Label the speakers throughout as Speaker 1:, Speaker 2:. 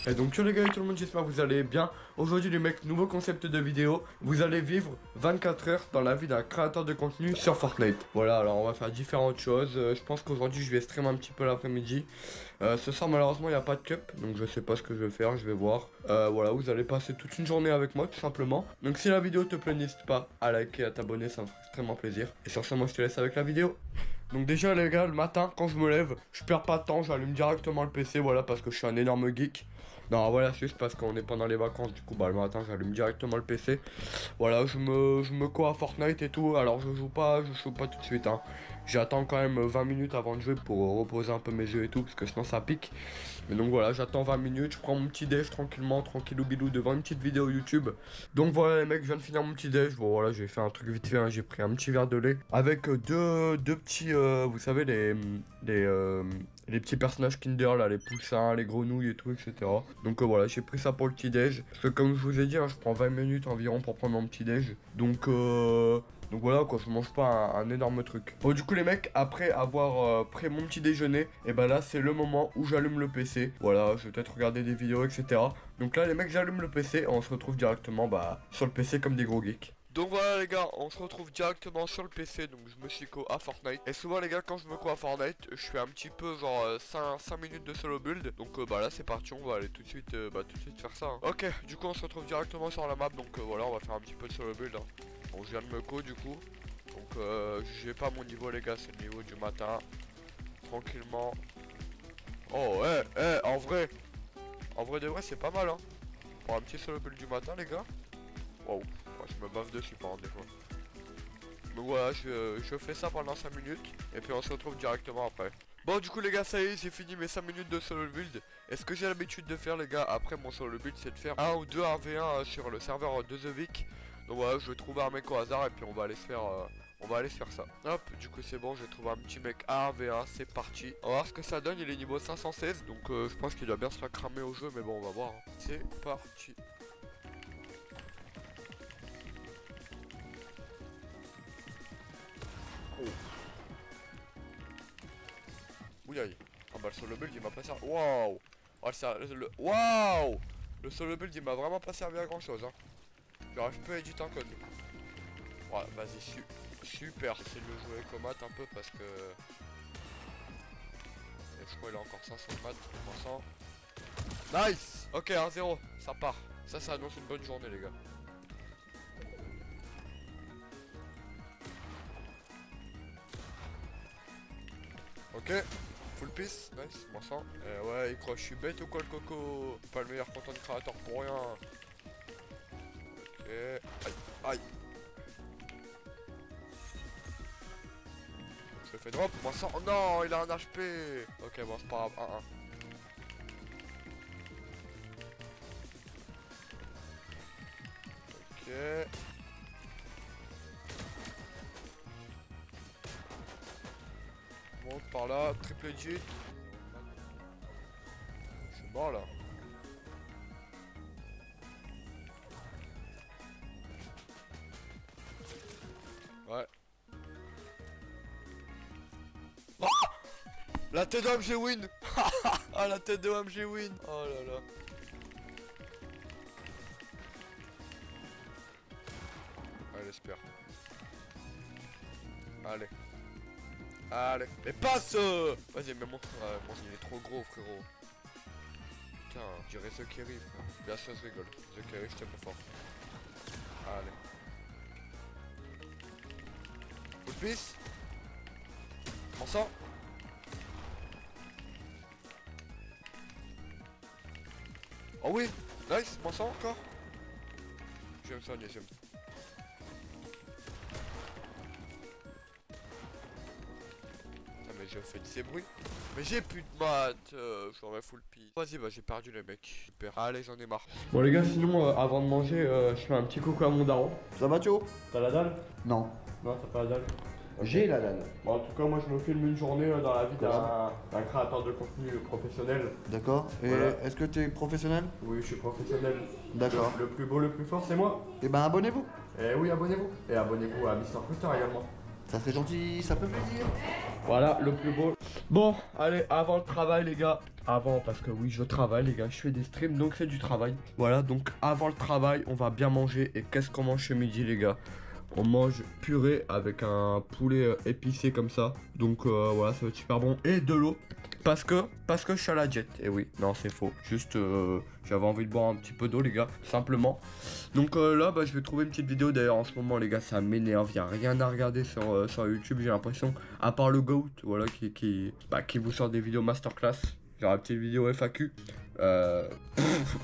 Speaker 1: Et donc yo les gars et tout le monde, j'espère que vous allez bien. Aujourd'hui les mecs, nouveau concept de vidéo. Vous allez vivre 24 heures dans la vie d'un créateur de contenu sur Fortnite. Voilà, alors on va faire différentes choses. Je pense qu'aujourd'hui je vais stream un petit peu l'après-midi. Ce soir malheureusement il n'y a pas de cup, donc je sais pas ce que je vais faire, je vais voir. Voilà, vous allez passer toute une journée avec moi tout simplement. Donc si la vidéo te plaît, n'hésite pas à liker, à t'abonner, ça me ferait extrêmement plaisir. Et sur ce, moi je te laisse avec la vidéo. Donc déjà les gars, le matin quand je me lève, je perds pas de temps, j'allume directement le PC, voilà, parce que je suis un énorme geek. Non voilà, c'est juste parce qu'on est pendant les vacances, du coup bah le matin j'allume directement le PC. Voilà, je me co à Fortnite et tout, alors je joue pas tout de suite hein. J'attends quand même 20 minutes avant de jouer pour reposer un peu mes yeux et tout, parce que sinon ça pique. Mais donc voilà, j'attends 20 minutes, je prends mon petit déj tranquillement, tranquillou bilou devant une petite vidéo YouTube. Donc voilà les mecs, je viens de finir mon petit déj. Bon voilà, j'ai fait un truc vite fait, hein. J'ai pris un petit verre de lait avec deux petits, vous savez les petits personnages Kinder là, les poussins, les grenouilles et tout, etc. Donc voilà, j'ai pris ça pour le petit déj. Parce que comme je vous ai dit, hein, je prends 20 minutes environ pour prendre mon petit déj. Donc voilà quoi, je mange pas un énorme truc. Bon du coup les mecs, après avoir pris mon petit déjeuner, et ben là c'est le moment où j'allume le PC. Voilà, je vais peut-être regarder des vidéos, etc. Donc là les mecs, j'allume le PC et on se retrouve directement sur le PC comme des gros geeks. Donc voilà les gars, on se retrouve directement sur le PC, donc je me suis co à Fortnite. Et souvent les gars, quand je me co à Fortnite, je fais un petit peu genre 5 minutes de solo build. Donc bah là c'est parti, on va aller tout de suite faire ça hein. Ok, du coup on se retrouve directement sur la map, donc voilà, on va faire un petit peu de solo build hein. Bon, je viens de me co du coup. Donc j'ai pas mon niveau les gars, c'est le niveau du matin. Tranquillement. Oh en vrai de vrai c'est pas mal hein. Pour un petit solo build du matin les gars. Wow, moi, je me baffe dessus par des fois. Donc voilà, je fais ça pendant 5 minutes. Et puis on se retrouve directement après. Bon du coup les gars, ça y est, j'ai fini mes 5 minutes de solo build. Et ce que j'ai l'habitude de faire les gars, après mon solo build, c'est de faire 1 ou 2 1v1 sur le serveur de The Vic. Donc voilà, je vais trouver un mec au hasard et puis on va aller se faire ça. Hop, du coup c'est bon, j'ai trouvé un petit mec A1v1, c'est parti. On va voir ce que ça donne, il est niveau 516. Donc je pense qu'il doit bien se la cramer au jeu, mais bon on va voir hein. C'est parti. Oh. Ouh aïe. Ah bah le solo build il m'a pas servi. Waouh. Oh, waouh. Le solo build il m'a vraiment pas servi à grand chose hein. J'arrive peu à éditer un code. Voilà, vas-y, super. J'essaie de le jouer avec Omat un peu parce que... Et je crois qu'il a encore 500 de maths, 300. Nice. Ok, 1-0, ça part. Ça annonce une bonne journée les gars. Ok, full piece, nice, moi ça. Ouais, il croit que je suis bête ou quoi le coco? Pas le meilleur content créateur pour rien. Ok, aïe. Je le fais drop, moi ça. Oh non, il a un HP. Ok, bon, c'est pas grave, 1-1. Ok. Monte par là, triple legit. Je suis mort là. Ouais. Oh, la tête de MG win. Ah la tête de MG win. Oh là là. Allez, j'espère. Allez. Allez. Mais passe. Vas-y, mais mon il est trop gros frérot. Putain, je dirais The Kerry. Bien sûr, je rigole. The Kerry, je t'aime fort. Allez. Full piece. On sort. Oh oui. Nice, m'en sort encore. J'aime ça, j'aime. Mais j'ai fait de ces bruits. Mais j'ai plus de maths, j'aurais full pis. Vas-y, bah j'ai perdu les mecs. Super. Allez, j'en ai marre. Bon les gars, sinon avant de manger, je fais un petit coucou à mon daron.
Speaker 2: Ça va Thio?
Speaker 1: T'as la dalle?
Speaker 2: Non.
Speaker 1: Non, t'as pas la dalle? Okay.
Speaker 2: J'ai la dalle.
Speaker 1: Bon, en tout cas, moi je me filme une journée dans la vie d'un créateur de contenu professionnel.
Speaker 2: D'accord. Et
Speaker 1: voilà.
Speaker 2: Est-ce que tu es professionnel?
Speaker 1: Oui, je suis professionnel.
Speaker 2: D'accord.
Speaker 1: Le plus beau, le plus fort, c'est moi.
Speaker 2: Et ben abonnez-vous.
Speaker 1: Et oui, abonnez-vous. Et abonnez-vous à Mister Twitter également.
Speaker 2: Ça serait gentil, ça peut plaisir.
Speaker 1: Voilà, le plus beau. Bon, allez, avant le travail les gars. Avant, parce que oui, je travaille les gars, je fais des streams, donc c'est du travail. Voilà, donc avant le travail, on va bien manger. Et qu'est-ce qu'on mange ce midi les gars? On mange purée avec un poulet épicé comme ça. Donc voilà, ça va être super bon. Et de l'eau. Parce que je suis à la jet. Et oui, non, c'est faux. Juste, j'avais envie de boire un petit peu d'eau, les gars, simplement. Donc là, bah, je vais trouver une petite vidéo. D'ailleurs, en ce moment, les gars, ça m'énerve. Il n'y a rien à regarder sur YouTube, j'ai l'impression. À part le GOAT, voilà, qui vous sort des vidéos masterclass. Genre une petite vidéo FAQ.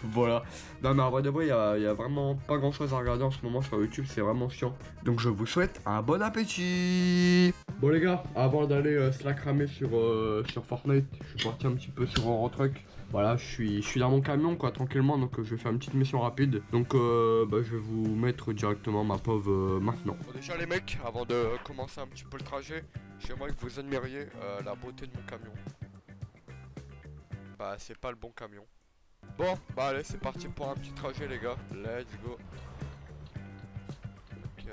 Speaker 1: Voilà. Non, mais en vrai de vrai, il y a vraiment pas grand chose à regarder en ce moment sur YouTube. C'est vraiment chiant. Donc, je vous souhaite un bon appétit. Bon les gars, avant d'aller se la cramer sur Fortnite, je suis parti un petit peu sur Eurotruck. Voilà, je suis dans mon camion quoi, tranquillement, donc je vais faire une petite mission rapide. Donc bah, je vais vous mettre directement ma pauvre maintenant. Bon déjà les mecs, avant de commencer un petit peu le trajet, j'aimerais que vous admiriez la beauté de mon camion. Bah c'est pas le bon camion. Bon, bah allez c'est parti pour un petit trajet les gars, let's go.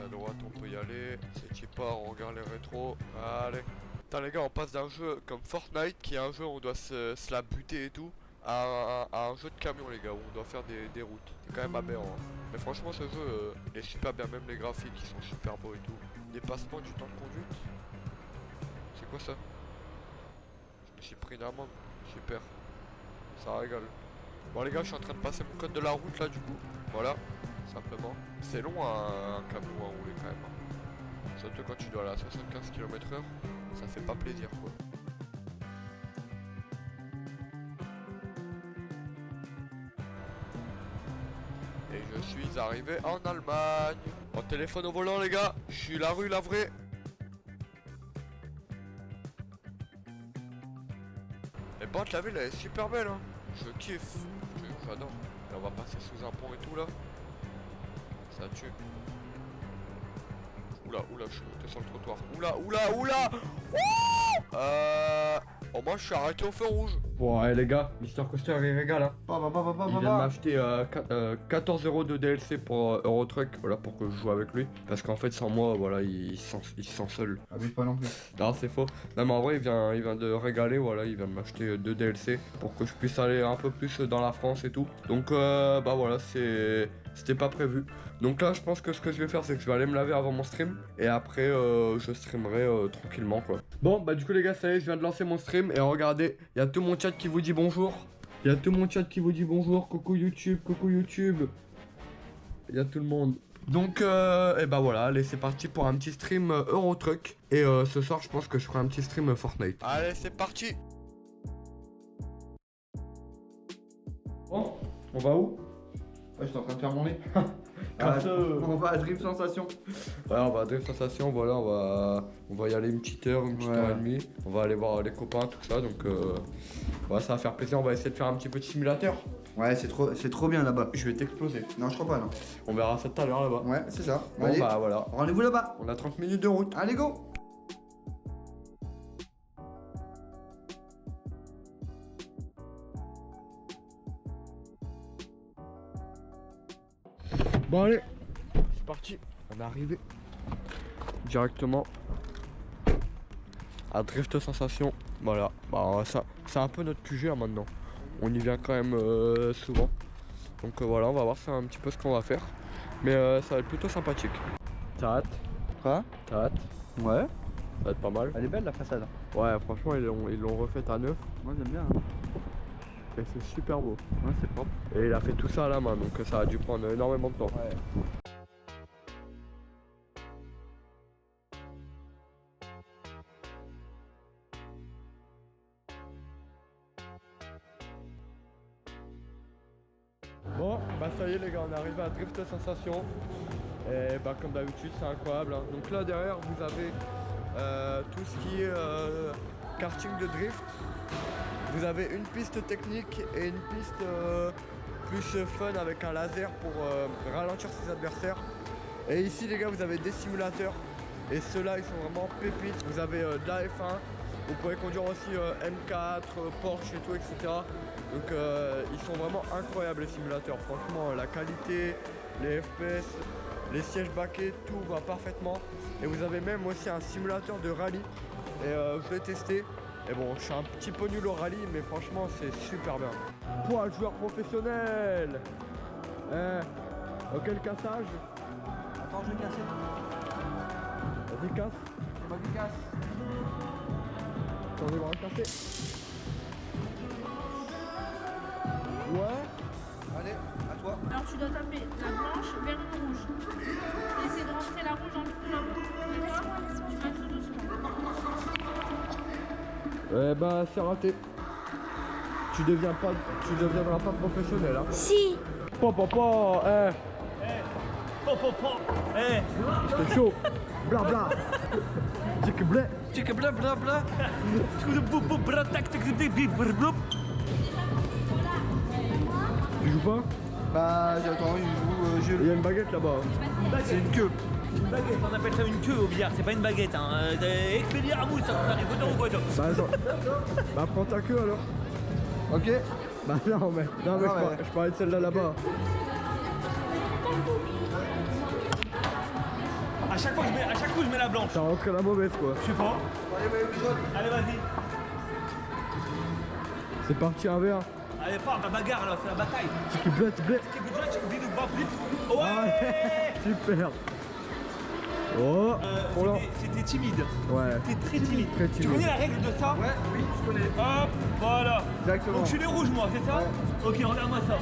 Speaker 1: À droite on peut y aller, c'est cheap, on regarde les rétros, allez. Putain les gars, on passe d'un jeu comme Fortnite qui est un jeu où on doit se la buter et tout à un jeu de camion les gars où on doit faire des routes. C'est quand même aberrant hein. Mais franchement ce jeu il est super bien, même les graphiques ils sont super beaux et tout. Dépassement du temps de conduite. C'est quoi ça? Je me suis pris une amende, super. Ça régale. Bon les gars, je suis en train de passer mon code de la route là du coup, voilà. Simplement. C'est long un camion à rouler quand même. Surtout quand tu dois aller à 75 km/h, ça fait pas plaisir quoi. Et je suis arrivé en Allemagne. Mon téléphone au volant les gars, je suis la rue la vraie. Et bon, la ville elle est super belle hein. Je kiffe, j'adore. Et on va passer sous un pont et tout là. Ça tue. Oula, je suis monté sur le trottoir. Oula. Oh, moi je suis arrêté au feu rouge. Bon, allez les gars, Mister Coaster il régale hein. Il vient de m'acheter 14 € de DLC pour Eurotruck, voilà, pour que je joue avec lui. Parce qu'en fait, sans moi, voilà, il se sent seul.
Speaker 2: Abuse pas non plus.
Speaker 1: Non, c'est faux. Non, mais en vrai, il vient de régaler, voilà, il vient de m'acheter 2 DLC pour que je puisse aller un peu plus dans la France et tout. Donc, bah voilà, c'était pas prévu. Donc là, je pense que ce que je vais faire, c'est que je vais aller me laver avant mon stream. Et après, je streamerai tranquillement, quoi. Bon, bah du coup, les gars, ça y est, je viens de lancer mon stream. Et regardez, il y a tout mon chat qui vous dit bonjour. Il y a tout mon chat qui vous dit bonjour. Coucou YouTube, coucou YouTube. Il y a tout le monde. Donc, et bah voilà, allez, c'est parti pour un petit stream Eurotruck. Et ce soir, je pense que je ferai un petit stream Fortnite. Allez, c'est parti. Bon, on va où?
Speaker 2: Ouais, j'étais en train de faire mon nez.
Speaker 1: On va à Drift Sensation. Ouais, on va à Drift Sensation, voilà, on va y aller une petite heure et demie. On va aller voir les copains, tout ça, donc voilà, ça va faire plaisir. On va essayer de faire un petit peu de simulateur.
Speaker 2: Ouais, c'est trop bien là-bas.
Speaker 1: Je vais t'exploser.
Speaker 2: Non, je crois pas, non.
Speaker 1: On verra ça tout à l'heure là-bas.
Speaker 2: Ouais, c'est ça.
Speaker 1: Bon,
Speaker 2: allez,
Speaker 1: bah voilà.
Speaker 2: rendez-vous là-bas.
Speaker 1: On a 30 minutes de route.
Speaker 2: Allez, go.
Speaker 1: Bon allez, c'est parti, on est arrivé directement à Drift Sensation. Voilà, bah ça c'est un peu notre QG hein, maintenant. On y vient quand même souvent. Donc voilà, on va voir ça un petit peu ce qu'on va faire. Mais ça va être plutôt sympathique. T'as hâte?
Speaker 2: Quoi?
Speaker 1: T'as hâte?
Speaker 2: Ouais.
Speaker 1: Ça va être pas mal.
Speaker 2: Elle est belle la façade.
Speaker 1: Ouais, franchement ils l'ont refaite à neuf.
Speaker 2: Moi j'aime bien. Hein.
Speaker 1: Et c'est super beau.
Speaker 2: Ouais, c'est propre.
Speaker 1: Et il a fait tout ça à la main, donc ça a dû prendre énormément de temps.
Speaker 2: Ouais.
Speaker 1: Bon, bah ça y est les gars, on est arrivé à Drift Sensation. Et bah comme d'habitude, c'est incroyable. Hein. Donc là derrière, vous avez tout ce qui est karting de drift. Vous avez une piste technique et une piste plus fun avec un laser pour ralentir ses adversaires. Et ici les gars, vous avez des simulateurs. Et ceux-là, ils sont vraiment pépites. Vous avez de la F1. Vous pouvez conduire aussi M4, Porsche et tout, etc. Donc ils sont vraiment incroyables les simulateurs. Franchement, la qualité, les FPS, les sièges baquets, tout va parfaitement. Et vous avez même aussi un simulateur de rallye. Et je l'ai testé. Et bon, je suis un petit peu nul au rallye, mais franchement, c'est super bien. Toi, joueur professionnel. Ok, le cassage.
Speaker 2: Attends, je vais casser.
Speaker 1: Vas-y, casse.
Speaker 2: C'est moi qui casse.
Speaker 1: Attendez, on va casser. Ouais.
Speaker 2: Allez, à toi.
Speaker 3: Alors tu dois taper la blanche vers une rouge. Essaye de rentrer la rouge en dessous de la rouge. Tu vas tout doucement.
Speaker 1: Eh ben, c'est raté. Tu deviendras pas professionnel, hein.
Speaker 3: Si.
Speaker 1: Papa, c'est chaud. Blabla. Tic blé.
Speaker 4: Tjekka bla bla bla.
Speaker 1: Tu joues pas?
Speaker 2: Bah, j'attends, il joue
Speaker 1: Il y a une baguette là-bas.
Speaker 2: C'est une queue.
Speaker 4: Une baguette, on appelle ça une queue au billard, c'est pas une baguette. Hein. Expédier à mousse, ça arrive ou quoi, toi.
Speaker 1: Bah attends. Bah prends ta queue alors.
Speaker 2: Ok.
Speaker 1: Bah non mais, je parlais de celle-là là-bas.
Speaker 4: À chaque coup, je mets la blanche.
Speaker 1: T'as rentré la mauvaise quoi.
Speaker 4: Je sais pas. Allez, vas-y.
Speaker 1: C'est parti un verre.
Speaker 4: Allez, pas la bagarre là, c'est la bataille.
Speaker 1: Tic blé, tic blé.
Speaker 4: Ouais.
Speaker 1: Super. Oh. Pour l'an.
Speaker 4: C'était timide.
Speaker 1: Ouais.
Speaker 4: C'était très timide.
Speaker 1: Très
Speaker 4: Tu
Speaker 1: timide.
Speaker 4: connais la règle de ça?
Speaker 2: Ouais, oui, je connais.
Speaker 4: Hop, voilà.
Speaker 2: Exactement.
Speaker 4: Donc je suis les rouges moi, c'est ça?
Speaker 2: Ouais.
Speaker 4: Ok, regarde-moi ça.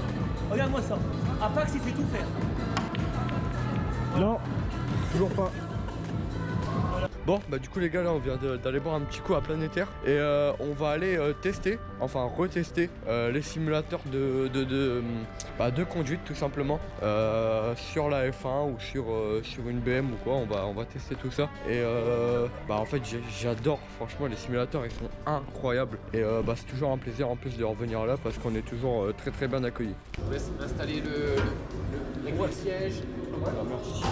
Speaker 4: Regarde-moi ça. Apax il sait tout faire.
Speaker 1: Non, toujours pas. Bon, bah du coup les gars là on vient d'aller boire un petit coup à Planétaire et on va aller tester, enfin retester les simulateurs de conduite tout simplement sur la F1 ou sur une BM ou quoi, on va tester tout ça et bah en fait j'adore franchement les simulateurs, ils sont incroyables et bah c'est toujours un plaisir en plus de revenir là parce qu'on est toujours très bien accueillis.
Speaker 5: Je vous laisse installer le siège. Voilà, merci.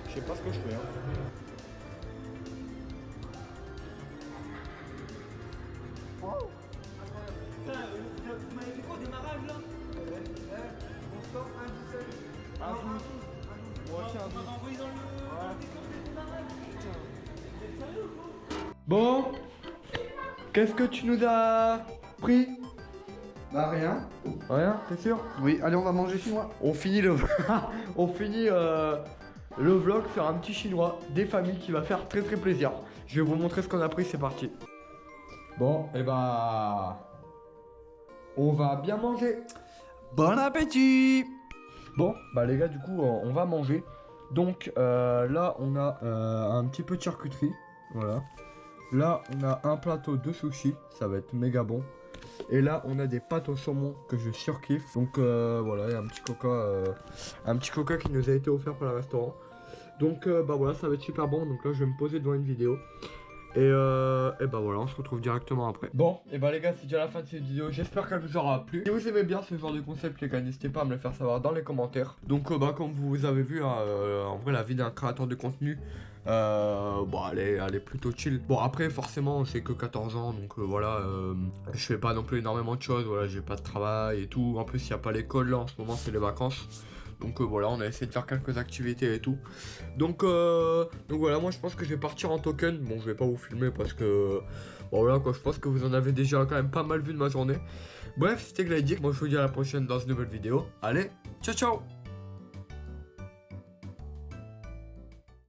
Speaker 1: Je sais pas ce que je fais hein.
Speaker 4: Vous m'avez fait quoi au démarrage là?
Speaker 2: On sort un 17.
Speaker 1: Un 12. Moi aussi un
Speaker 4: On
Speaker 1: 12.
Speaker 4: m'a envoyé dans le décor du démarrage. Vous êtes sérieux ou quoi?
Speaker 1: Bon, qu'est-ce que tu nous as pris?
Speaker 2: Bah, rien.
Speaker 1: Rien, t'es sûr?
Speaker 2: Oui, allez, on va manger chinois.
Speaker 1: On finit le on finit le vlog sur un petit chinois des familles qui va faire très plaisir. Je vais vous montrer ce qu'on a pris, c'est parti. Bon, et bah on va bien manger.
Speaker 2: Bon appétit.
Speaker 1: Bon, bah les gars, du coup, on va manger. Donc là, on a un petit peu de charcuterie, voilà. Là, on a un plateau de sushi, ça va être méga bon. Et là, on a des pâtes au saumon que je surkiffe. Donc voilà, il y a un petit coca qui nous a été offert par le restaurant. Donc bah voilà, ça va être super bon. Donc là, je vais me poser devant une vidéo. Et bah voilà, on se retrouve directement après. Bon, et bah les gars, c'est déjà la fin de cette vidéo. J'espère qu'elle vous aura plu. Si vous aimez bien ce genre de concept, les gars, n'hésitez pas à me le faire savoir dans les commentaires. Donc bah comme vous avez vu, hein, en vrai, la vie d'un créateur de contenu, bon, elle est plutôt chill. Bon, après, forcément, j'ai que 14 ans, donc voilà, je fais pas non plus énormément de choses. Voilà, j'ai pas de travail et tout. En plus, il n'y a pas l'école là, en ce moment, c'est les vacances. Donc voilà, on a essayé de faire quelques activités et tout. Donc voilà, moi je pense que je vais partir en token. Bon, je vais pas vous filmer parce que bon, voilà quoi, je pense que vous en avez déjà quand même pas mal vu de ma journée. Bref, c'était Gladic. Moi je vous dis à la prochaine dans une nouvelle vidéo. Allez, ciao ciao.